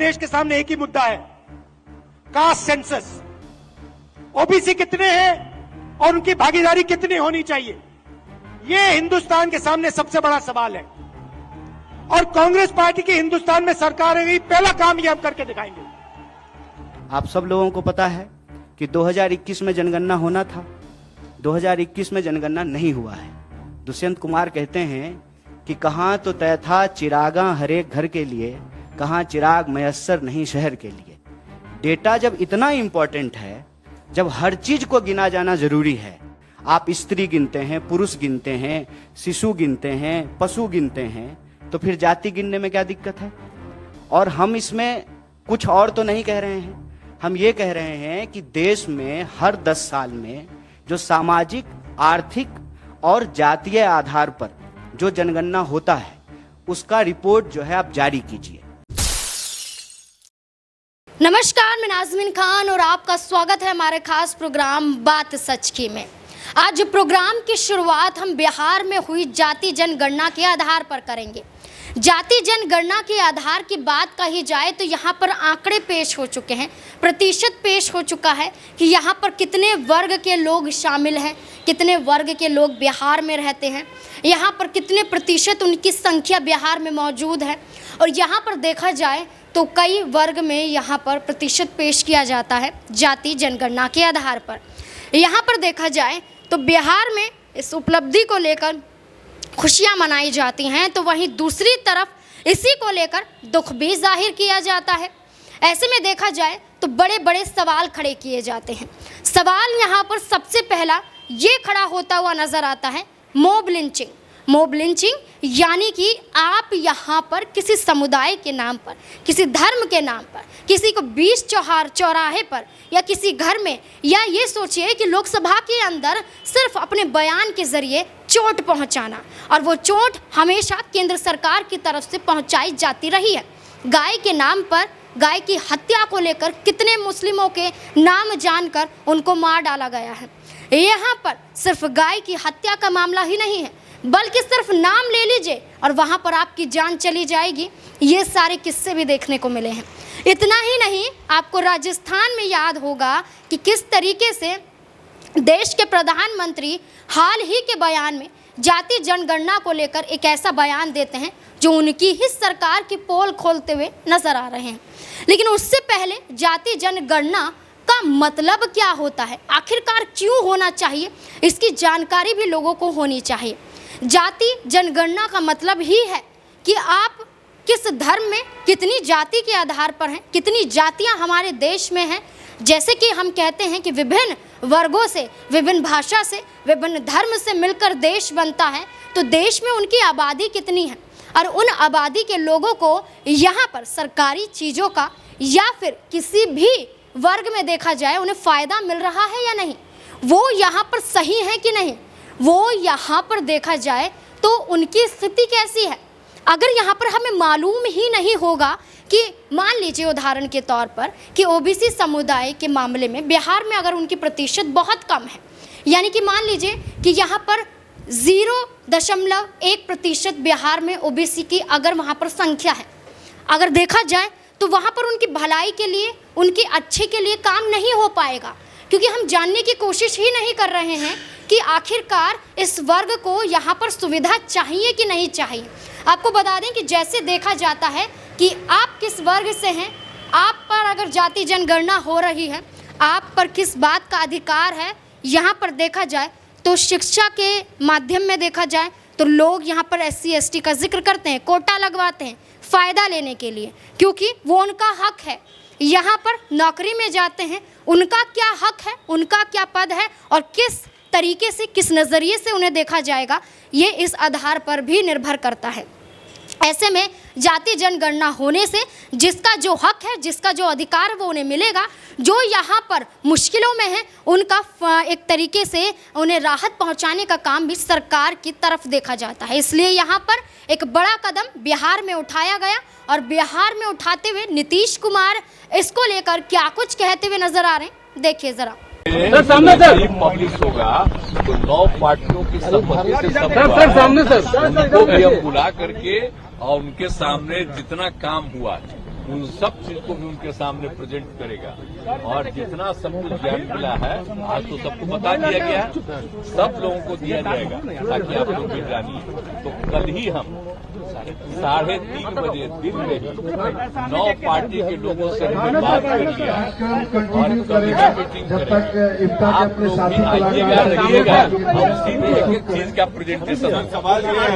देश के सामने एक ही मुद्दा है, कास्ट सेंसस। ओबीसी कितने हैं और उनकी भागीदारी कितनी होनी चाहिए, ये हिंदुस्तान के सामने सबसे बड़ा सवाल है। और कांग्रेस पार्टी की हिंदुस्तान में सरकार है, पहला काम ये हम करके दिखाएंगे। आप सब लोगों को पता है कि 2021 में जनगणना होना था, 2021 में जनगणना नहीं हुआ है। दुष्यंत कुमार कहते हैं कि कहां तो तय था चिरागा हर एक घर के लिए, कहां चिराग मयस्सर नहीं शहर के लिए। डेटा जब इतना इंपॉर्टेंट है, जब हर चीज को गिना जाना जरूरी है, आप स्त्री गिनते हैं, पुरुष गिनते हैं, शिशु गिनते हैं, पशु गिनते हैं, तो फिर जाति गिनने में क्या दिक्कत है। और हम इसमें कुछ और तो नहीं कह रहे हैं, हम ये कह रहे हैं कि देश में हर 10 साल में जो सामाजिक, आर्थिक और जातीय आधार पर जो जनगणना होता है, उसका रिपोर्ट जो है आप जारी कीजिए। नमस्कार, मैं नाज़मीन खान और आपका स्वागत है हमारे खास प्रोग्राम बात सच की में। आज प्रोग्राम की शुरुआत हम बिहार में हुई जाति जनगणना के आधार पर करेंगे। जाति जनगणना के आधार की बात कही जाए तो यहाँ पर आंकड़े पेश हो चुके हैं, प्रतिशत पेश हो चुका है कि यहाँ पर कितने वर्ग के लोग शामिल हैं, कितने वर्ग के लोग बिहार में रहते हैं, यहाँ पर कितने प्रतिशत उनकी संख्या बिहार में मौजूद है। और यहाँ पर देखा जाए तो कई वर्ग में यहाँ पर प्रतिशत पेश किया जाता है जाति जनगणना के आधार पर। यहाँ पर देखा जाए तो बिहार में इस उपलब्धि को लेकर खुशियां मनाई जाती हैं, तो वहीं दूसरी तरफ इसी को लेकर दुख भी जाहिर किया जाता है। ऐसे में देखा जाए तो बड़े बड़े सवाल खड़े किए जाते हैं। सवाल यहाँ पर सबसे पहला ये खड़ा होता हुआ नजर आता है, मॉब लिंचिंग। मॉब लिंचिंग यानी कि आप यहाँ पर किसी समुदाय के नाम पर, किसी धर्म के नाम पर, किसी को बीच चौराहे पर या किसी घर में, या ये सोचिए कि लोकसभा के अंदर सिर्फ अपने बयान के जरिए चोट पहुँचाना, और वो चोट हमेशा केंद्र सरकार की तरफ से पहुँचाई जाती रही है। गाय के नाम पर, गाय की हत्या को लेकर कितने मुस्लिमों के नाम जानकर उनको मार डाला गया है। यहाँ पर सिर्फ गाय की हत्या का मामला ही नहीं है, बल्कि सिर्फ नाम ले लीजिए और वहाँ पर आपकी जान चली जाएगी, ये सारे किस्से भी देखने को मिले हैं। इतना ही नहीं, आपको राजस्थान में याद होगा कि किस तरीके से देश के प्रधानमंत्री हाल ही के बयान में जाति जनगणना को लेकर एक ऐसा बयान देते हैं जो उनकी ही सरकार की पोल खोलते हुए नजर आ रहे हैं। लेकिन उससे पहले जाति जनगणना का मतलब क्या होता है, आखिरकार क्यों होना चाहिए, इसकी जानकारी भी लोगों को होनी चाहिए। जाति जनगणना का मतलब ही है कि आप किस धर्म में कितनी जाति के आधार पर हैं, कितनी जातियां हमारे देश में हैं। जैसे कि हम कहते हैं कि विभिन्न वर्गों से, विभिन्न भाषा से, विभिन्न धर्म से मिलकर देश बनता है, तो देश में उनकी आबादी कितनी है और उन आबादी के लोगों को यहाँ पर सरकारी चीज़ों का या फिर किसी भी वर्ग में देखा जाए उन्हें फ़ायदा मिल रहा है या नहीं, वो यहाँ पर सही है कि नहीं, वो यहाँ पर देखा जाए तो उनकी स्थिति कैसी है। अगर यहाँ पर हमें मालूम ही नहीं होगा कि मान लीजिए उदाहरण के तौर पर कि ओबीसी समुदाय के मामले में बिहार में अगर उनकी प्रतिशत बहुत कम है, यानी कि मान लीजिए कि यहाँ पर 0.1% बिहार में ओबीसी की अगर वहाँ पर संख्या है, अगर देखा जाए तो वहाँ पर उनकी भलाई के लिए, उनके अच्छे के लिए काम नहीं हो पाएगा, क्योंकि हम जानने की कोशिश ही नहीं कर रहे हैं कि आखिरकार इस वर्ग को यहाँ पर सुविधा चाहिए कि नहीं चाहिए। आपको बता दें कि जैसे देखा जाता है कि आप किस वर्ग से हैं, आप पर अगर जाति जनगणना हो रही है, आप पर किस बात का अधिकार है, यहाँ पर देखा जाए तो शिक्षा के माध्यम में देखा जाए तो लोग यहाँ पर SC ST का जिक्र करते हैं, कोटा लगवाते हैं फ़ायदा लेने के लिए, क्योंकि वो उनका हक है। यहाँ पर नौकरी में जाते हैं, उनका क्या हक है, उनका क्या पद है और किस तरीके से, किस नज़रिए से उन्हें देखा जाएगा, ये इस आधार पर भी निर्भर करता है। ऐसे में जाति जनगणना होने से जिसका जो हक है, जिसका जो अधिकार वो उन्हें मिलेगा, जो यहाँ पर मुश्किलों में है उनका एक तरीके से उन्हें राहत पहुँचाने का काम भी सरकार की तरफ देखा जाता है। इसलिए यहाँ पर एक बड़ा कदम बिहार में उठाया गया और बिहार में उठाते हुए नीतीश कुमार इसको लेकर क्या कुछ कहते हुए नजर आ रहे हैं, देखिए जरा। पब्लिश होगा तो 9 पार्टियों की सहमति से उनको भी हम बुला करके और उनके सामने जितना काम हुआ उन सब चीज को भी उनके सामने प्रेजेंट करेगा। और जितना सब कुछ ज्ञान मिला है आज तो सबको बता दिया गया है, सब लोगों को दिया जाएगा ताकि आप लोग भी जानिए। तो कल ही हम 3:30 बजे दिन में ही 9 पार्टी के लोगों से हमने बात कर लिया और कभी मीटिंग करेंगे। आप लोग भी आइएगा, रहिएगा, हम सीधे एक एक चीज का प्रेजेंटेशन। सवाल ये है,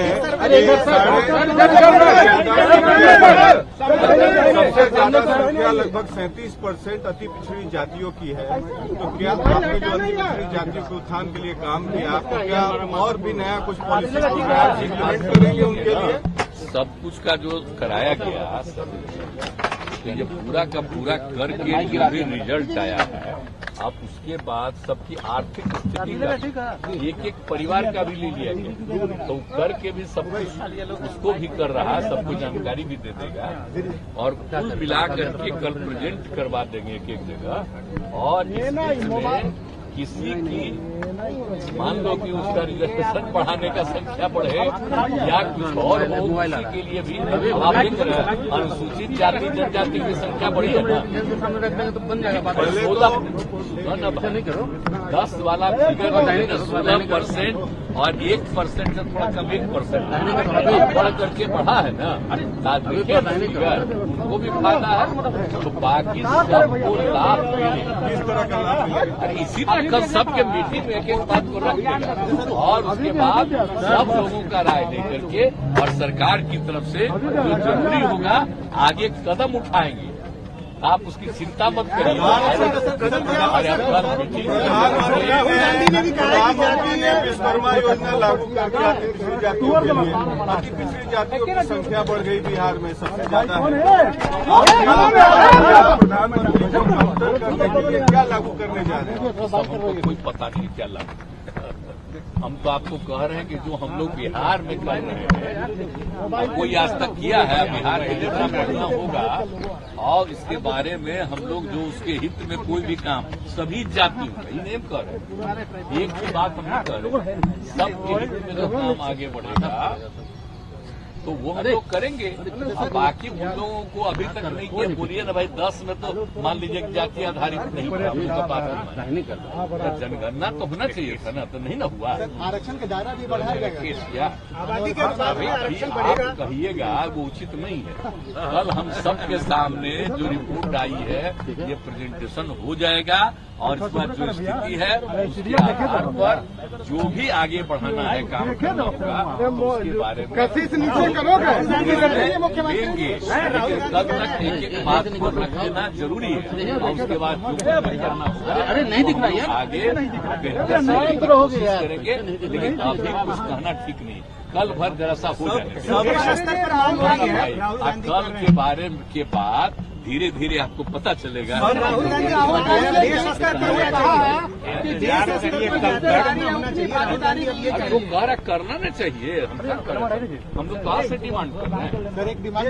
सबसे ज्यादा संख्या लगभग 37% अति पिछड़ी जातियों की है। तो क्या आपने जो अति पिछड़ी जातियों के उत्थान के लिए काम किया, तो क्या और भी नया कुछ पॉलिसी इम्प्लीमेंट करेंगे उनके लिए? सब कुछ का जो कराया गया तो ये पूरा का पूरा करके जो भी रिजल्ट आया है, अब उसके बाद सबकी आर्थिक स्थिति का एक एक परिवार का भी ले लिया गया, तो करके भी सब कुछ उसको भी कर रहा है, सबको जानकारी भी दे देगा और कुल मिला करके कल प्रेजेंट करवा देंगे एक एक जगह। और इसमें किसी की मान लो कि उसका रिजर्वेशन बढ़ाने का संख्या बढ़े या कुछ और हो, किसी के लिए भी आप देख रहे हैं अनुसूचित जाति जनजाति की संख्या बढ़ी है ना, 10 वाला फिगर 16% और 1% से थोड़ा कम 1% बढ़ करके बढ़ा है ना, फिगर उनको भी फायदा है। तो बाकी सबको लाभ मिले, किस तरह का लाभ मिलेगा? इसी तरह कल सबके मीटिंग में एक एक बात को रख देगा और उसके बाद सब लोगों का राय लेकर के और सरकार की तरफ से जो जरूरी होगा आगे कदम उठाएंगे। आप उसकी चिंता मत करिए। प्रधानमंत्री ने विश्वकर्मा योजना लागू करके अति पिछड़ी जातियों के लिए, अति पिछड़ी जातियों की संख्या बढ़ गई बिहार में सबसे ज्यादा है। प्रधानमंत्री को कमतर करने के लिए क्या लागू करने जा रहे हैं? हमको कोई पता नहीं क्या लागू। हम तो आपको कह रहे हैं कि जो हम लोग बिहार में कर रहे हैं कोई आज तक किया है, बिहार के जितना बढ़िया होगा और इसके बारे में हम लोग जो उसके हित में कोई भी काम सभी जातियों का ही नेम कर रहे हैं। एक ही बात हम नहीं कर रहे हैं, सबके हित में जो काम आगे बढ़ेगा तो वो हम लोग करेंगे। अब बाकी उन लोगों को अभी तक नहीं किया, बोलिए ना भाई 10 में तो मान लीजिए जाति आधारित नहीं हुआ, जनगणना तो होना चाहिए था ना, तो नहीं ना हुआ। आरक्षण का दायरा भी बढ़ाया गया, आप कहिएगा वो उचित नहीं है। कल हम सबके सामने जो रिपोर्ट आई है ये प्रेजेंटेशन हो जाएगा और इसमें जो स्थिति है उसके आधार पर जो भी आगे बढ़ाना है काम करना होगा उसके बारे में देंगे। लेकिन कल तक एक एक बात को रख देना जरूरी है और उसके बाद जो करना होगा अरे नहीं दिख रहा है आगे कोशिश करेंगे। लेकिन अभी कुछ कहना ठीक नहीं, कल भर जरा सा हो जाएगा। कल के बारे के बाद धीरे धीरे आपको पता चलेगा। जो कार्य करना न चाहिए हम लोग कहाँ से डिमांड कर रहे हैं? सर एक डिमांड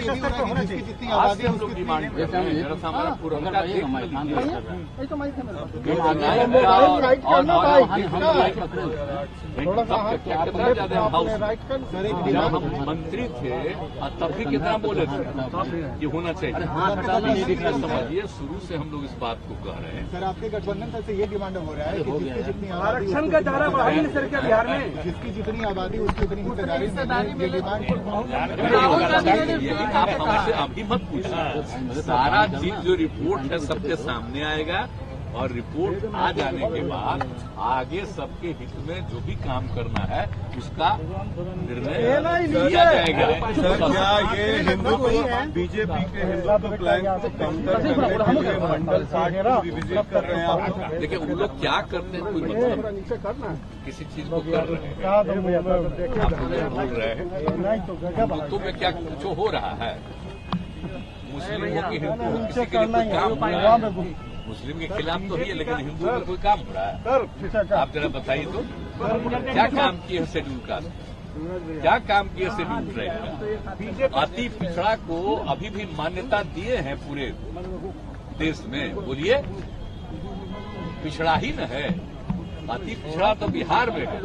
जितनी आज से हम लोग डिमांड कर रहे हैं, जरा सा हमारा पुरंदर मंत्री थे तभी कितना बोले थे ये होना चाहिए। समझिए शुरू से हम लोग इस बात को कह रहे हैं। सर आपके गठबंधन तरफ से ये डिमांड हो रहा है कि जिसकी जितनी आरक्षण का दायरा बढ़ाइए ना सर, क्या बिहार में जिसकी जितनी आबादी उसकी उतनी हिस्सेदारी ये डिमांड यही आप हमसे अभी मत पूछिए, सारा चीज जो रिपोर्ट है सबके सामने आएगा और रिपोर्ट आ जाने के बाद आगे सबके हित में जो भी काम करना है उसका निर्णय लिया जाएगा। सर क्या ये हिंदुत्व बीजेपी के हिंदुत्व प्लान को काउंटर करने के लिए मंडल 60 को रिविजिट कर रहे हैं आप? देखिए उन लोग क्या करते हैं कोई मतलब किसी चीज को कर रहे हैं, आप लोग बोल रहे हैं हिंदुत्व में क्या कुछ हो रहा है, मुस्लिम हो कि हिंदू हो किसी के लिए कोई काम हो रहा है? मुस्लिम के खिलाफ तो ही है लेकिन हिंदू में कोई काम हो रहा है? आप जरा बताइए तो क्या काम किए हैं शेड्यूल कास्ट, क्या काम किए शेड्यूल ट्राइब? अति पिछड़ा को अभी भी मान्यता दिए हैं पूरे देश में, बोलिए पिछड़ा ही न है, अति पिछड़ा तो बिहार में है।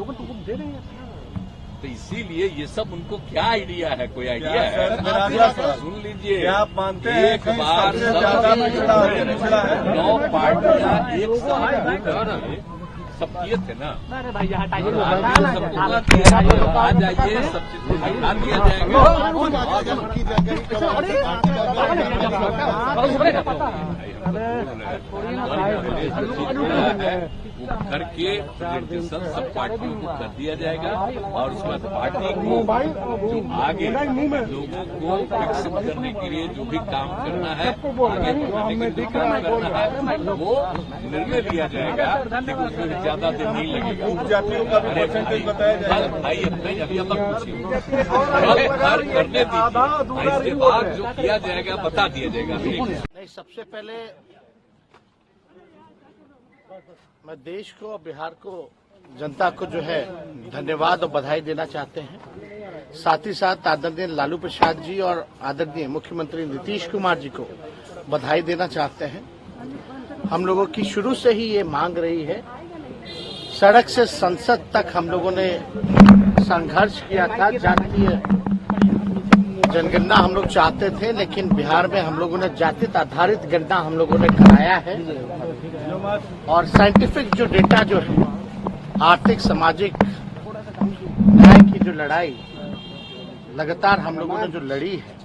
तो इसीलिए ये सब उनको क्या आइडिया है, कोई आइडिया है? सुन लीजिए, क्या आप मानते हैं एक बार सबसे ज्यादा पिछड़ा है? 9 पार्टियां एक साथ होकर सब किए थे ना, आ जाइए, सब चीज को दिखा दिया जाएगा। की जानकारी कब वो करके प्रेजेंटेशन सब पार्टियों को कर दिया जाएगा और उसके बाद पार्टी को जो आगे लोगों को विकसित करने के लिए जो भी काम करना है, आगे बढ़ाने के लिए जो काम करना है, वो निर्णय लिया जाएगा। लेकिन उसमें ज्यादा दिन नहीं लगेगा। उपजातियों का भी परसेंटेज बताया जाएगा। भाई अपने अभी अब पूछिए, करने दीजिए, इसके बाद जो किया जाएगा बता दिया जाएगा। नहीं, सबसे पहले मैं देश को और बिहार को, जनता को जो है धन्यवाद और बधाई देना चाहते हैं। साथ ही साथ आदरणीय लालू प्रसाद जी और आदरणीय मुख्यमंत्री नीतीश कुमार जी को बधाई देना चाहते हैं। हम लोगों की शुरू से ही ये मांग रही है, सड़क से संसद तक हम लोगों ने संघर्ष किया था। जातीय जनगणना हम लोग चाहते थे, लेकिन बिहार में हम लोगों ने जाति आधारित गणना हम लोगों ने कराया है और साइंटिफिक जो डेटा जो है, आर्थिक सामाजिक न्याय की जो लड़ाई लगातार हम लोगों ने जो लड़ी है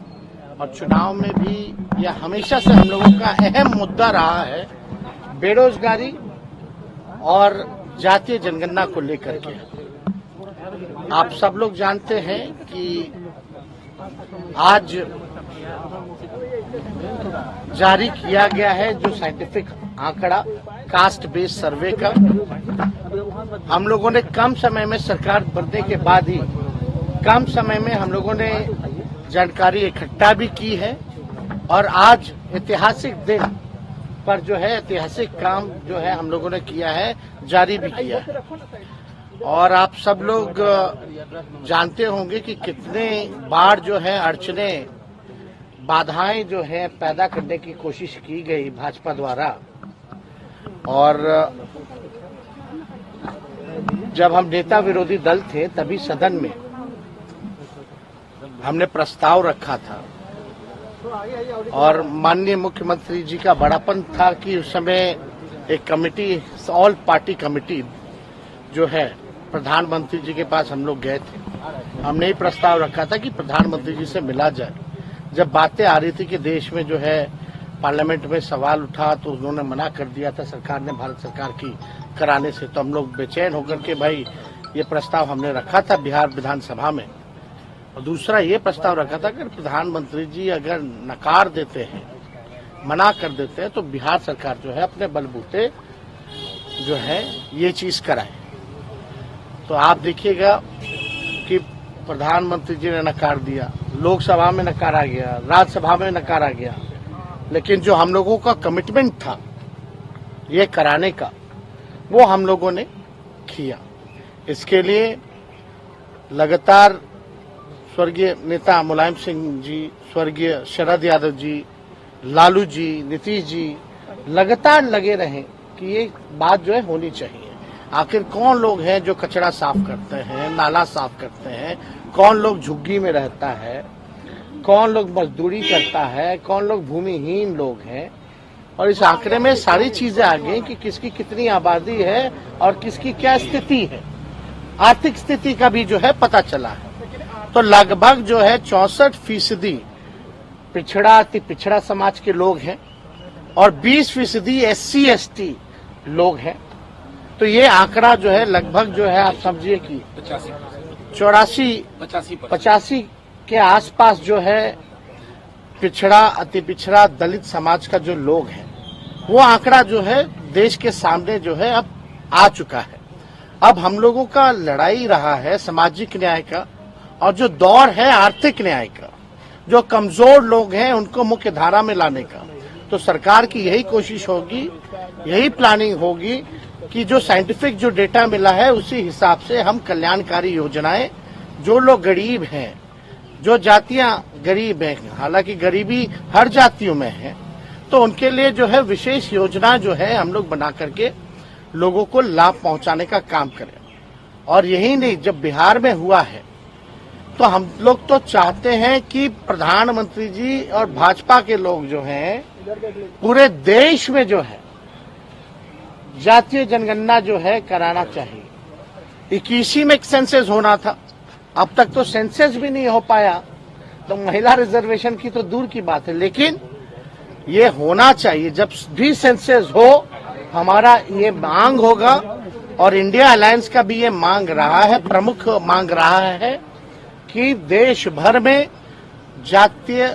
और चुनाव में भी यह हमेशा से हम लोगों का अहम मुद्दा रहा है, बेरोजगारी और जातीय जनगणना को लेकर के। आप सब लोग जानते हैं कि आज जारी किया गया है जो साइंटिफिक आंकड़ा कास्ट बेस्ड सर्वे का, हम लोगों ने कम समय में सरकार बनने के बाद ही कम समय में हम लोगों ने जानकारी इकट्ठा भी की है और आज ऐतिहासिक दिन पर जो है ऐतिहासिक काम जो है हम लोगों ने किया है, जारी भी किया है। और आप सब लोग जानते होंगे कि कितने बार जो है अड़चने बाधाएं जो है पैदा करने की कोशिश की गई भाजपा द्वारा। और जब हम नेता विरोधी दल थे तभी सदन में हमने प्रस्ताव रखा था और माननीय मुख्यमंत्री जी का बड़ापन था कि उस समय एक कमेटी, ऑल पार्टी कमेटी जो है, प्रधानमंत्री जी के पास हम लोग गए थे। हमने ही प्रस्ताव रखा था कि प्रधानमंत्री जी से मिला जाए। जब बातें आ रही थी कि देश में जो है पार्लियामेंट में सवाल उठा तो उन्होंने मना कर दिया था सरकार ने, भारत सरकार की कराने से। तो हम लोग बेचैन होकर के भाई ये प्रस्ताव हमने रखा था बिहार विधानसभा में। और दूसरा ये प्रस्ताव रखा था कि प्रधानमंत्री जी अगर नकार देते हैं, मना कर देते हैं, तो बिहार सरकार जो है अपने बलबूते जो है ये चीज कराए। तो आप देखिएगा कि प्रधानमंत्री जी ने नकार दिया, लोकसभा में नकारा गया, राज्यसभा में नकारा गया, लेकिन जो हम लोगों का कमिटमेंट था ये कराने का, वो हम लोगों ने किया। इसके लिए लगातार स्वर्गीय नेता मुलायम सिंह जी, स्वर्गीय शरद यादव जी, लालू जी, नीतीश जी लगातार लगे रहे कि ये बात जो है होनी चाहिए। आखिर कौन लोग हैं जो कचरा साफ करते हैं, नाला साफ करते हैं, कौन लोग झुग्गी में रहता है, कौन लोग मजदूरी करता है, कौन लोग भूमिहीन लोग हैं। और इस आंकड़े में सारी चीजें आ गई कि किसकी कितनी आबादी है और किसकी क्या स्थिति है, आर्थिक स्थिति का भी जो है पता चला है। तो लगभग जो है 64% पिछड़ा अति पिछड़ा समाज के लोग हैं और 20% SC ST लोग हैं। तो ये आंकड़ा जो है लगभग जो है आप समझिए कि 85 के आसपास जो है पिछड़ा अति पिछड़ा दलित समाज का जो लोग हैं, वो आंकड़ा जो है देश के सामने जो है अब आ चुका है। अब हम लोगों का लड़ाई रहा है सामाजिक न्याय का और जो दौर है आर्थिक न्याय का, जो कमजोर लोग हैं उनको मुख्य धारा में लाने का। तो सरकार की यही कोशिश होगी, यही प्लानिंग होगी कि जो साइंटिफिक जो डेटा मिला है उसी हिसाब से हम कल्याणकारी योजनाएं, जो लोग गरीब हैं, जो जातियां गरीब हैं, हालांकि गरीबी हर जातियों में है, तो उनके लिए जो है विशेष योजना जो है हम लोग बना करके लोगों को लाभ पहुंचाने का काम करें। और यही नहीं, जब बिहार में हुआ है तो हम लोग तो चाहते हैं कि प्रधानमंत्री जी और भाजपा के लोग जो हैं पूरे देश में जो है जातीय जनगणना जो है कराना चाहिए। 21 में सेंसस होना था, अब तक तो सेंसस भी नहीं हो पाया, तो महिला रिजर्वेशन की तो दूर की बात है, लेकिन ये होना चाहिए। जब भी सेंसस हो हमारा ये मांग होगा, और इंडिया अलायंस का भी ये मांग रहा है, प्रमुख मांग रहा है कि देश भर में जातीय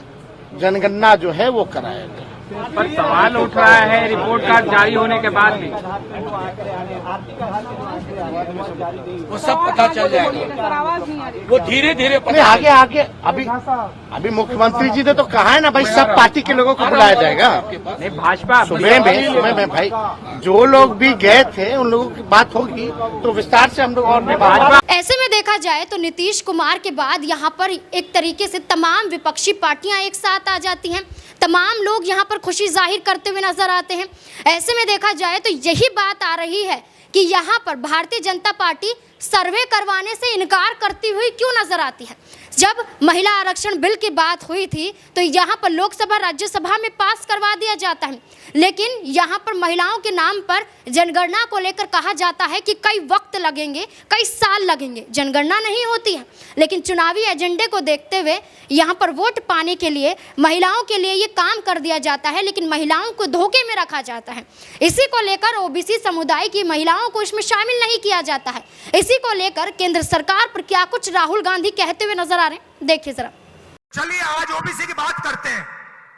जनगणना जो है वो कराया जाए। पर सवाल उठ रहा है रिपोर्ट कार्ड जारी होने के बाद भी, वो सब पता चल जाएगा, वो धीरे धीरे नहीं, आगे अभी मुख्यमंत्री जी ने तो कहा है ना भाई, सब पार्टी के लोगों को बुलाया जाएगा। नहीं, भाजपा सुबह में भाई जो लोग भी गए थे उन लोगों की बात होगी तो विस्तार से हम लोग और भाजपा। ऐसे में देखा जाए तो नीतीश कुमार के बाद यहाँ पर एक तरीके से तमाम विपक्षी पार्टियां एक साथ आ जाती हैं, तमाम लोग यहाँ पर खुशी जाहिर करते हुए नजर आते हैं। ऐसे में देखा जाए तो यही बात आ रही है कि यहाँ पर भारतीय जनता पार्टी सर्वे करवाने से इनकार करती हुई क्यों नजर आती है। जब महिला आरक्षण बिल की बात हुई थी तो यहाँ पर लोकसभा राज्यसभा में पास करवा दिया जाता है, लेकिन यहाँ पर महिलाओं के नाम पर जनगणना को लेकर कहा जाता है कि कई वक्त लगेंगे, कई साल लगेंगे, जनगणना नहीं होती है। लेकिन चुनावी एजेंडे को देखते हुए यहाँ पर वोट पाने के लिए महिलाओं के लिए ये काम कर दिया जाता है, लेकिन महिलाओं को धोखे में रखा जाता है। इसी को लेकर ओबीसी समुदाय की महिलाओं को इसमें शामिल नहीं किया जाता है। इसी को लेकर केंद्र सरकार पर क्या कुछ राहुल गांधी कहते हुए नजर आ रहे हैं, देखिए जरा। चलिए आज ओबीसी की बात करते हैं,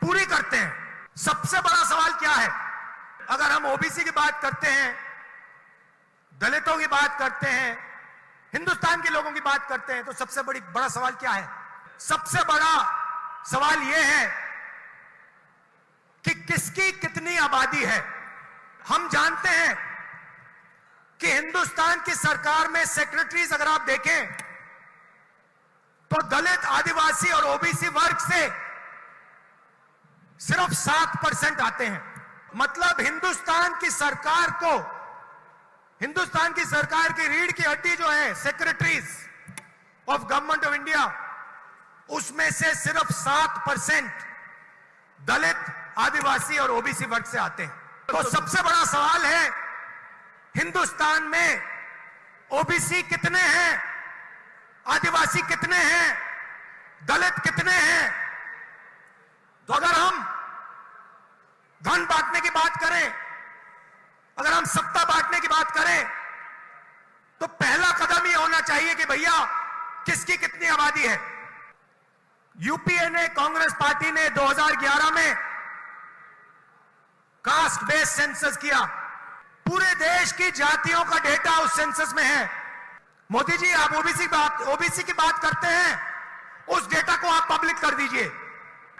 पूरी करते हैं। सबसे बड़ा सवाल क्या है? अगर हम ओबीसी की बात करते हैं, दलितों की बात करते हैं, हिंदुस्तान के लोगों की बात करते हैं, तो सबसे बड़ा सवाल क्या है? सबसे बड़ा सवाल यह है कि किसकी कितनी आबादी है। हम जानते हैं कि हिंदुस्तान की सरकार में सेक्रेटरीज अगर आप देखें तो दलित, आदिवासी और ओबीसी वर्ग से सिर्फ 7% आते हैं। मतलब हिंदुस्तान की सरकार की रीढ़ की हड्डी जो है secretaries of government of India, उसमें से सिर्फ 7% दलित, आदिवासी और ओबीसी वर्ग से आते हैं। तो सबसे बड़ा सवाल है हिंदुस्तान में ओबीसी कितने हैं, आदिवासी कितने हैं, दलित कितने हैं। तो अगर हम धन बांटने की बात करें, अगर हम सत्ता बांटने की बात करें, तो पहला कदम ये होना चाहिए कि भैया किसकी कितनी आबादी है। यूपीए ने, कांग्रेस पार्टी ने 2011 में कास्ट बेस्ड सेंसस किया। पूरे देश की जातियों का डेटा उस सेंसस में है। मोदी जी, आप ओबीसी की बात करते हैं, उस डेटा को आप पब्लिक कर दीजिए,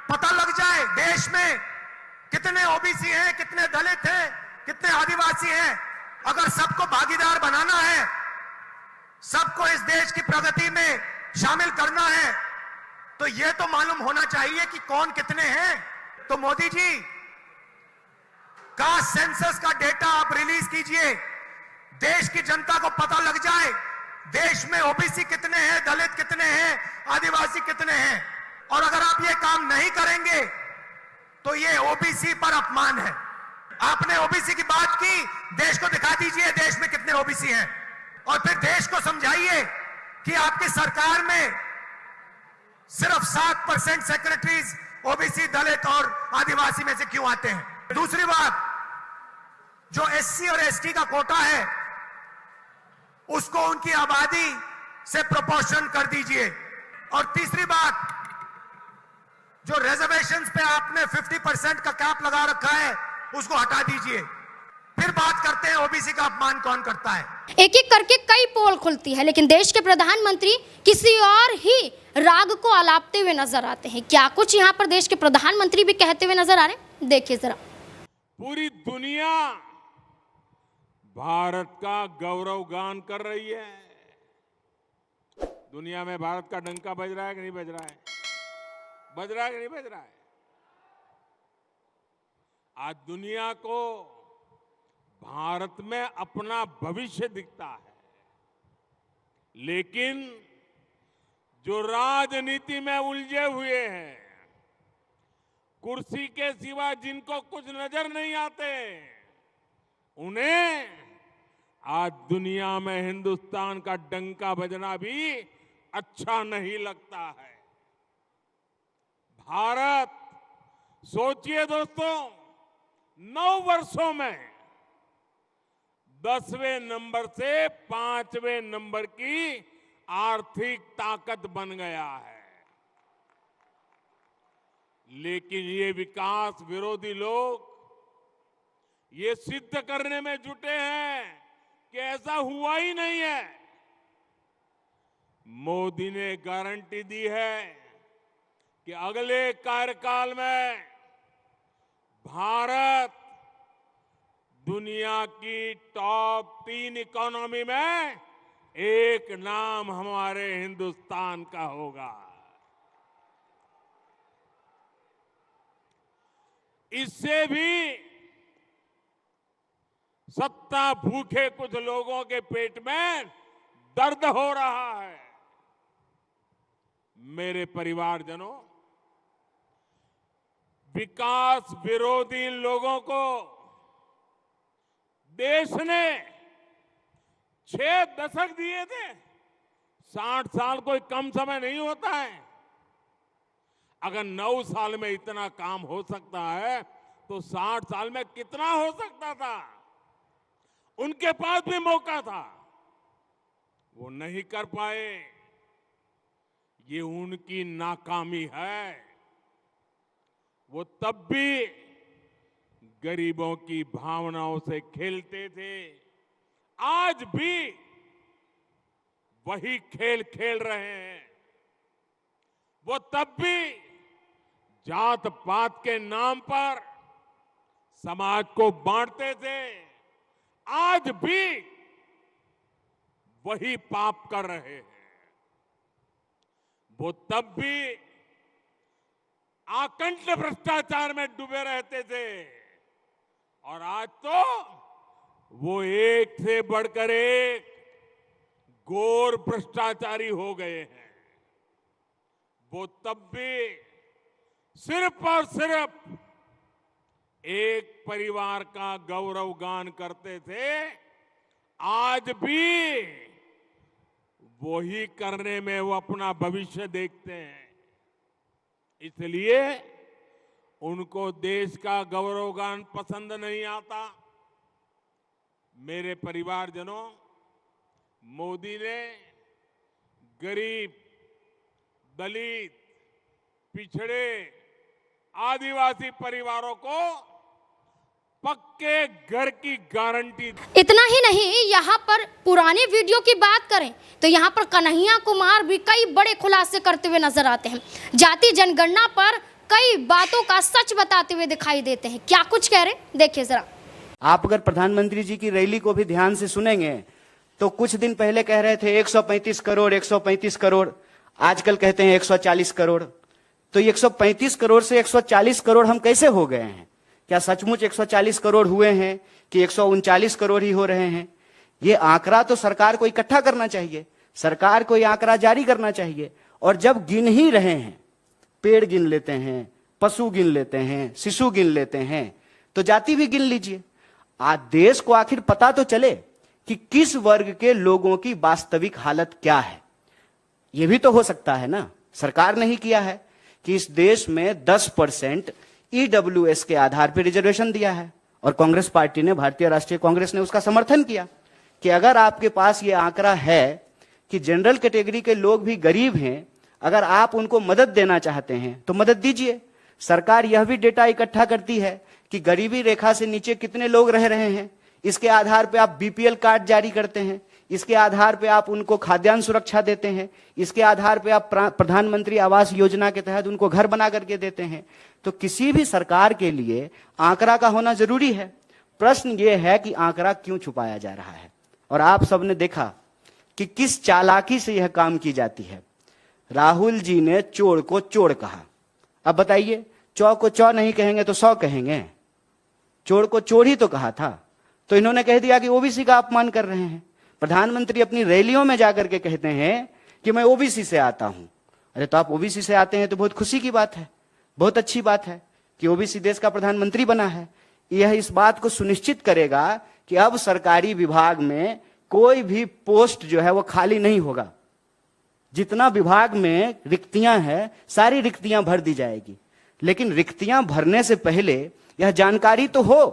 पता लग जाए देश में कितने ओबीसी हैं, कितने दलित हैं, कितने आदिवासी हैं। अगर सबको भागीदार बनाना है, सबको इस देश की प्रगति में शामिल करना है, तो यह तो मालूम होना चाहिए कि कौन कितने हैं। तो मोदी जी, कास्ट सेंसस का डेटा आप रिलीज कीजिए, देश की जनता को पता लग जाए देश में ओबीसी कितने हैं, दलित कितने हैं, आदिवासी कितने हैं। और अगर आप ये काम नहीं करेंगे तो ये ओबीसी पर अपमान है। आपने ओबीसी की बात की, देश को दिखा दीजिए देश में कितने ओबीसी हैं, और फिर देश को समझाइए कि आपकी सरकार में सिर्फ 7% सेक्रेटरीज ओबीसी, दलित और आदिवासी में से क्यों आते हैं। दूसरी बात, जो एससी और एसटी का कोटा है उसको उनकी आबादी से प्रोपोर्शन कर दीजिए। और तीसरी बात, जो रिजर्वेशंस पे आपने 50% का कैप लगा रखा है उसको हटा दीजिए। फिर बात करते हैं ओबीसी का अपमान कौन करता है। एक एक करके कई पोल खुलती है, लेकिन देश के प्रधानमंत्री किसी और ही राग को आलापते हुए नजर आते हैं। क्या कुछ यहाँ पर देश के प्रधानमंत्री भी कहते हुए नजर आ रहे हैं, देखिए जरा। पूरी दुनिया भारत का गौरव गान कर रही है। दुनिया में भारत का डंका बज रहा है कि नहीं बज रहा है? बज रहा है कि नहीं बज रहा है? आज दुनिया को भारत में अपना भविष्य दिखता है। लेकिन जो राजनीति में उलझे हुए हैं, कुर्सी के सिवा जिनको कुछ नजर नहीं आते, उन्हें आज दुनिया में हिंदुस्तान का डंका बजना भी अच्छा नहीं लगता है। भारत, सोचिए दोस्तों, 9 वर्षों में 10वें नंबर से 5वें नंबर की आर्थिक ताकत बन गया है। लेकिन ये विकास विरोधी लोग ये सिद्ध करने में जुटे हैं कि ऐसा हुआ ही नहीं है। मोदी ने गारंटी दी है कि अगले कार्यकाल में भारत दुनिया की टॉप 3 इकोनॉमी में एक नाम हमारे हिंदुस्तान का होगा। इससे भी सत्ता भूखे कुछ लोगों के पेट में दर्द हो रहा है। मेरे परिवारजनों, विकास विरोधी लोगों को देश ने 6 दशक दिए थे। 60 साल कोई कम समय नहीं होता है। अगर 9 साल में इतना काम हो सकता है तो 60 साल में कितना हो सकता था। उनके पास भी मौका था, वो नहीं कर पाए। ये उनकी नाकामी है। वो तब भी गरीबों की भावनाओं से खेलते थे, आज भी वही खेल खेल रहे हैं। वो तब भी जात पात के नाम पर समाज को बांटते थे, आज भी वही पाप कर रहे हैं। वो तब भी आकंठ भ्रष्टाचार में डूबे रहते थे, और आज तो वो एक से बढ़कर एक घोर भ्रष्टाचारी हो गए हैं। वो तब भी सिर्फ और सिर्फ एक परिवार का गौरव गान करते थे, आज भी वही करने में वो अपना भविष्य देखते हैं। इसलिए उनको देश का गौरव गान पसंद नहीं आता। मेरे परिवारजनों, मोदी ने गरीब, दलित, पिछड़े, आदिवासी परिवारों को पक्के घर की गारंटी। इतना ही नहीं, यहाँ पर पुराने वीडियो की बात करें तो यहाँ पर कन्हैया कुमार भी कई बड़े खुलासे करते हुए नजर आते हैं। जाति जनगणना पर कई बातों का सच बताते हुए दिखाई देते हैं। क्या कुछ कह रहे, देखिए जरा। आप अगर प्रधानमंत्री जी की रैली को भी ध्यान से सुनेंगे तो कुछ दिन पहले कह रहे थे 135 करोड़ 135 करोड़, आजकल कहते हैं 140 करोड़। तो 135 करोड़ से 140 करोड़ हम कैसे हो गए हैं? क्या सचमुच 140 करोड़ हुए हैं कि 139 करोड़ ही हो रहे हैं? ये आंकड़ा तो सरकार को इकट्ठा करना चाहिए, सरकार को ये आंकड़ा जारी करना चाहिए। और जब गिन ही रहे हैं, पेड़ गिन लेते हैं, पशु गिन लेते हैं, शिशु गिन लेते हैं, तो जाति भी गिन लीजिए। आज देश को आखिर पता तो चले कि किस वर्ग के लोगों की वास्तविक हालत क्या है। यह भी तो हो सकता है ना। सरकार ने ही किया है कि इस देश में 10% EWS के आधार पर रिजर्वेशन दिया है, और कांग्रेस पार्टी ने, भारतीय राष्ट्रीय कांग्रेस ने उसका समर्थन किया कि अगर आपके पास ये आंकड़ा है कि जनरल कैटेगरी के लोग भी गरीब हैं, अगर आप उनको मदद देना चाहते हैं तो मदद दीजिए। सरकार यह भी डेटा इकट्ठा करती है कि गरीबी रेखा से नीचे कितने लोग रह रहे हैं। इसके आधार पर आप BPL कार्ड जारी करते हैं, इसके आधार पे आप उनको खाद्यान्न सुरक्षा देते हैं, इसके आधार पे आप प्रधानमंत्री आवास योजना के तहत उनको घर बना करके देते हैं। तो किसी भी सरकार के लिए आंकड़ा का होना जरूरी है। प्रश्न ये है कि आंकड़ा क्यों छुपाया जा रहा है। और आप सबने देखा कि किस चालाकी से यह काम की जाती है। राहुल जी ने चोर को चोर कहा। अब बताइए, चौ को चौ नहीं कहेंगे तो 100 कहेंगे। चोर को चोर ही तो कहा था, तो इन्होंने कह दिया कि OBC का अपमान कर रहे हैं। प्रधानमंत्री अपनी रैलियों में जाकर के कहते हैं कि मैं ओबीसी से आता हूं। अरे तो आप ओबीसी से आते हैं तो बहुत खुशी की बात है, बहुत अच्छी बात है कि ओबीसी देश का प्रधानमंत्री बना है। यह इस बात को सुनिश्चित करेगा कि अब सरकारी विभाग में कोई भी पोस्ट जो है वो खाली नहीं होगा। जितना विभाग में रिक्तियां हैं सारी रिक्तियां भर दी जाएगी। लेकिन रिक्तियां भरने से पहले यह जानकारी तो हो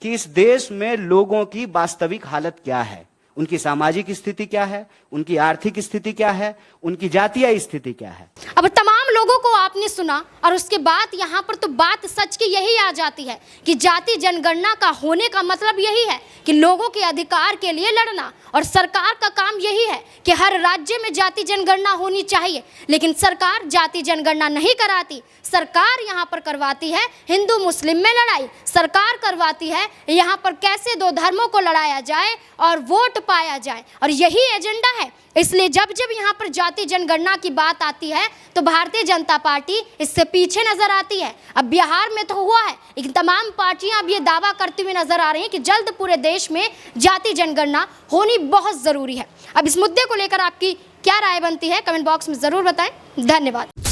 कि इस देश में लोगों की वास्तविक हालत क्या है, उनकी सामाजिक स्थिति क्या है, उनकी आर्थिक स्थिति क्या है, उनकी जातीय स्थिति क्या है। अब तमाम लोगों को आपने सुना और उसके बाद यहाँ पर तो बात सच की यही आ जाती है कि जाति जनगणना का होने का मतलब यही है कि लोगों के अधिकार के लिए लड़ना, और सरकार का काम यही है कि हर राज्य में जाति जनगणना होनी चाहिए। लेकिन सरकार जाति जनगणना नहीं कराती, सरकार यहाँ पर करवाती है हिंदू मुस्लिम में लड़ाई, सरकार करवाती है यहाँ पर कैसे दो धर्मों को लड़ाया जाए और वोट पाया जाए, और यही एजेंडा है। इसलिए जब जब यहाँ पर जाति जनगणना की बात आती है तो भारतीय जनता पार्टी इससे पीछे नजर आती है। अब बिहार में तो हुआ है, लेकिन तमाम पार्टियां अब ये दावा करती हुई नजर आ रही हैं कि जल्द पूरे देश में जाति जनगणना होनी बहुत जरूरी है। अब इस मुद्दे को लेकर आपकी क्या राय बनती है कमेंट बॉक्स में जरूर बताएं। धन्यवाद।